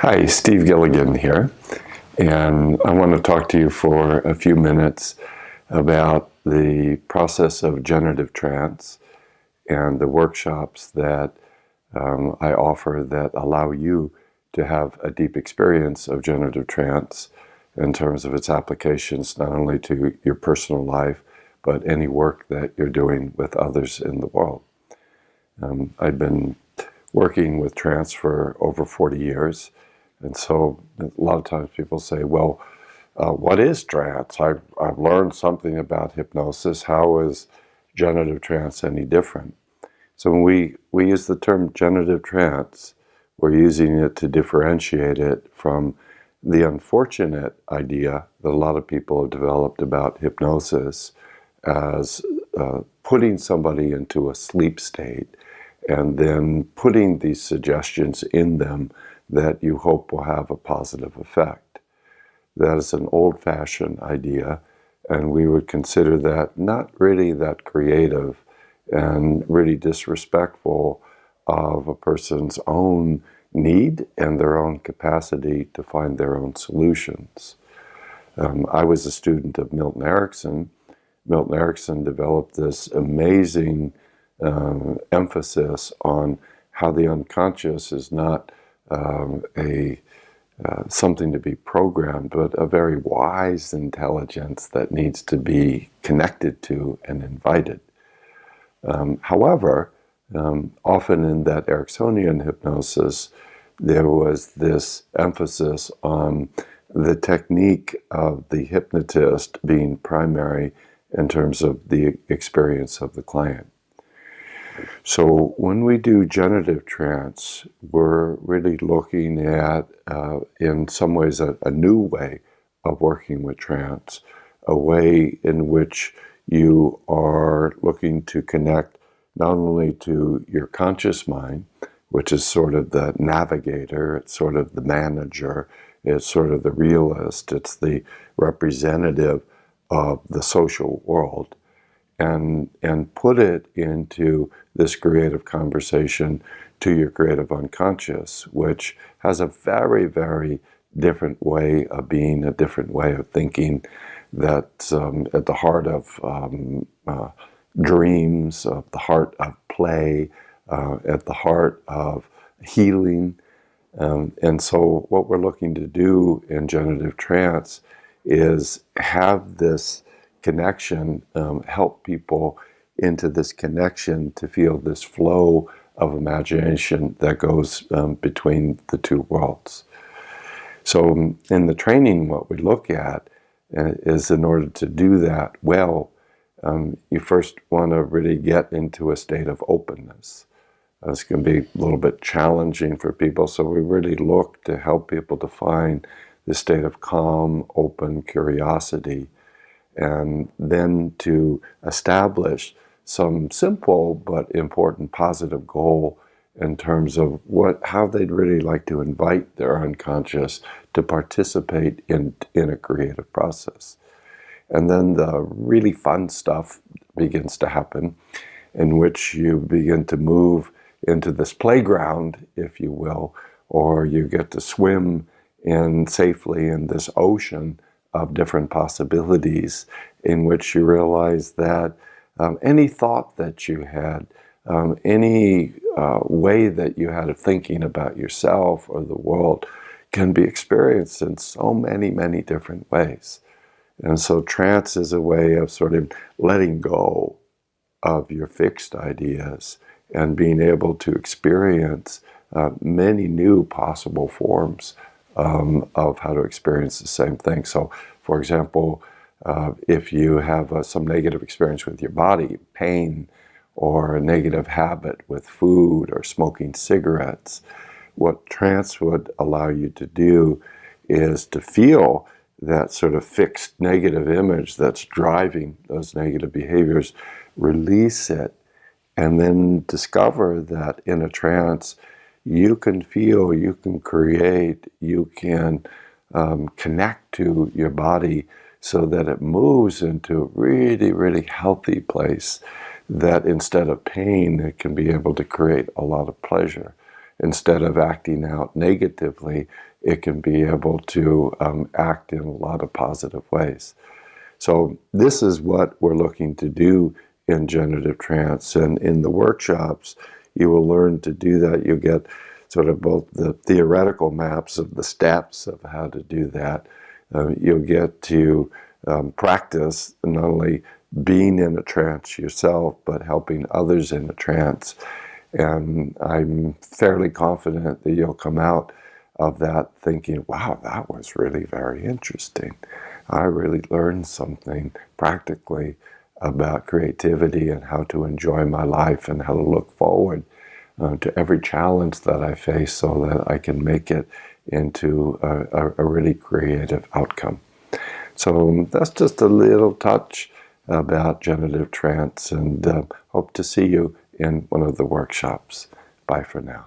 Hi, Steve Gilligan here, and I want to talk to you for a few minutes about the process of generative trance and the workshops that I offer that allow you to have a deep experience of generative trance in terms of its applications not only to your personal life, but any work that you're doing with others in the world. I've been working with trance for over 40 years. And so a lot of times people say, well, what is trance? I've learned something about hypnosis. How is generative trance any different? So when we use the term generative trance, we're using it to differentiate it from the unfortunate idea that a lot of people have developed about hypnosis as putting somebody into a sleep state and then putting these suggestions in them that you hope will have a positive effect. That is an old-fashioned idea, and we would consider that not really that creative and really disrespectful of a person's own need and their own capacity to find their own solutions. I was a student of Milton Erickson. Milton Erickson developed this amazing emphasis on how the unconscious is not something to be programmed, but a very wise intelligence that needs to be connected to and invited. However, often in that Ericksonian hypnosis, there was this emphasis on the technique of the hypnotist being primary in terms of the experience of the client. So when we do generative trance, we're really looking at, in some ways, a new way of working with trance, a way in which you are looking to connect not only to your conscious mind, which is sort of the navigator, it's sort of the manager, it's sort of the realist, it's the representative of the social world, and put it into this creative conversation to your creative unconscious, which has a very, very different way of being, a different way of thinking that's at the heart of dreams, at the heart of play, at the heart of healing. And so what we're looking to do in generative trance is have this connection, help people into this connection to feel this flow of imagination that goes between the two worlds. So in the training, what we look at is, in order to do that well, you first want to really get into a state of openness. It's going to be a little bit challenging for people, so we really look to help people to find the state of calm, open curiosity, and then to establish some simple but important positive goal in terms of how they'd really like to invite their unconscious to participate in a creative process. And then the really fun stuff begins to happen, in which you begin to move into this playground, if you will, or you get to swim safely in this ocean of different possibilities, in which you realize that any thought that you had, any way that you had of thinking about yourself or the world can be experienced in so many, many different ways. And so trance is a way of sort of letting go of your fixed ideas and being able to experience many new possible forms of how to experience the same thing. So, for example, if you have some negative experience with your body, pain, or a negative habit with food or smoking cigarettes, what trance would allow you to do is to feel that sort of fixed negative image that's driving those negative behaviors, release it, and then discover that in a trance you can feel, you can create, you can connect to your body so that it moves into a really, really healthy place, that instead of pain, it can be able to create a lot of pleasure. instead of acting out negatively, it can be able to act in a lot of positive ways. So this is what we're looking to do in generative trance. And in the workshops, you will learn to do that. You'll get sort of both the theoretical maps of the steps of how to do that. You'll get to practice not only being in a trance yourself, but helping others in a trance. And I'm fairly confident that you'll come out of that thinking, wow, that was really very interesting. I really learned something practically about creativity and how to enjoy my life and how to look forward to every challenge that I face so that I can make it into a really creative outcome. So that's just a little touch about generative trance, and hope to see you in one of the workshops. Bye for now.